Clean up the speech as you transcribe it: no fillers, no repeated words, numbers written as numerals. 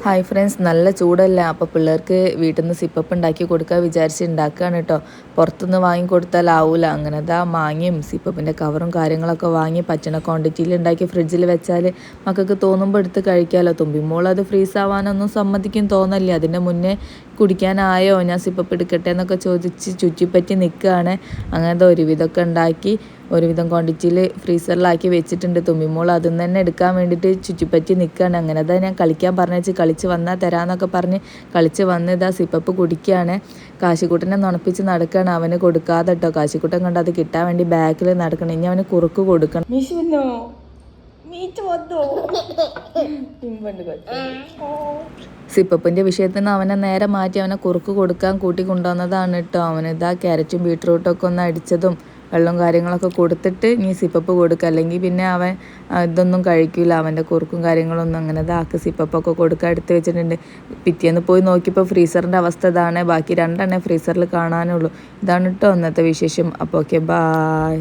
Hi friends, നല്ല ചൂടല്ല. അപ്പോൾ പിള്ളേർക്ക് വീട്ടിൽ നിന്ന് സിപ്പപ്പ് ഉണ്ടാക്കി കൊടുക്കാൻ വിചാരിച്ച് ഉണ്ടാക്കുകയാണ് കേട്ടോ. പുറത്തുനിന്ന് വാങ്ങിക്കൊടുത്താൽ ആവില്ല. അങ്ങനെ മാങ്ങിയും സിപ്പപ്പിൻ്റെ കവറും കാര്യങ്ങളൊക്കെ വാങ്ങി പറ്റുന്ന ക്വാണ്ടിറ്റിയിൽ ഉണ്ടാക്കി ഫ്രിഡ്ജിൽ വെച്ചാൽ മക്കൾക്ക് തോന്നുമ്പോൾ എടുത്ത് കഴിക്കാമല്ലോ. തുമ്പിമോൾ അത് ഫ്രീസ് ആവാനൊന്നും സമ്മതിക്കും തോന്നല്ലേ. അതിൻ്റെ മുന്നേ കുടിക്കാനായോ, ഞാൻ സിപ്പപ്പ് എടുക്കട്ടെ എന്നൊക്കെ ചോദിച്ച് ചുറ്റിപ്പറ്റി നിൽക്കുകയാണ്. അങ്ങനത്തെ ഒരുവിധമൊക്കെ ഉണ്ടാക്കി ഒരുവിധം ക്വാണ്ടിറ്റിയിൽ ഫ്രീസറിലാക്കി വെച്ചിട്ടുണ്ട്. തുമ്പിമോൾ അതിൽ നിന്ന് തന്നെ എടുക്കാൻ വേണ്ടിയിട്ട് ചുറ്റിപ്പറ്റി നിൽക്കുകയാണ്. അങ്ങനെ ഞാൻ കളിക്കാൻ പറഞ്ഞേച്ച് കളിച്ച് വന്നാൽ തരാമെന്നൊക്കെ പറഞ്ഞ് കളിച്ച് വന്ന് സിപ്പപ്പ് കുടിക്കുകയാണ്. കാശിക്കൂട്ടനെ നുണപ്പിച്ച് നടക്കുകയാണ്. അവന് കൊടുക്കാതെ കേട്ടോ. കാശിക്കൂട്ടൻ കണ്ട് അത് കിട്ടാൻ വേണ്ടി ബാക്കിൽ നടക്കണം. ഇനി അവന് കുറുക്ക് കൊടുക്കണം. സിപ്പപ്പിൻ്റെ വിഷയത്തിൽ നിന്ന് അവനെ നേരെ മാറ്റി അവനെ കുറുക്ക് കൊടുക്കാൻ കൂട്ടി കൊണ്ടുവന്നതാണ് കേട്ടോ. അവനിതാ ക്യാരറ്റും ബീട്രൂട്ടൊക്കെ ഒന്ന് അടിച്ചതും വെള്ളവും കാര്യങ്ങളൊക്കെ കൊടുത്തിട്ട് ഇനി സിപ്പപ്പ് കൊടുക്കുക. അല്ലെങ്കിൽ പിന്നെ അവൻ ഇതൊന്നും കഴിക്കില്ല. അവൻ്റെ കുറുക്കും കാര്യങ്ങളൊന്നും. അങ്ങനെ ആക്കി സിപ്പപ്പൊക്കെ കൊടുക്കാൻ എടുത്ത് വെച്ചിട്ടുണ്ട്. പിറ്റേന്ന് പോയി നോക്കിയപ്പോൾ ഫ്രീസറിൻ്റെ അവസ്ഥ ഇതാണ്. ബാക്കി 2 ഫ്രീസറിൽ കാണാനുള്ളൂ. ഇതാണ് കേട്ടോ ഇന്നത്തെ വിശേഷം. അപ്പോൾ ഓക്കെ, ബായ്.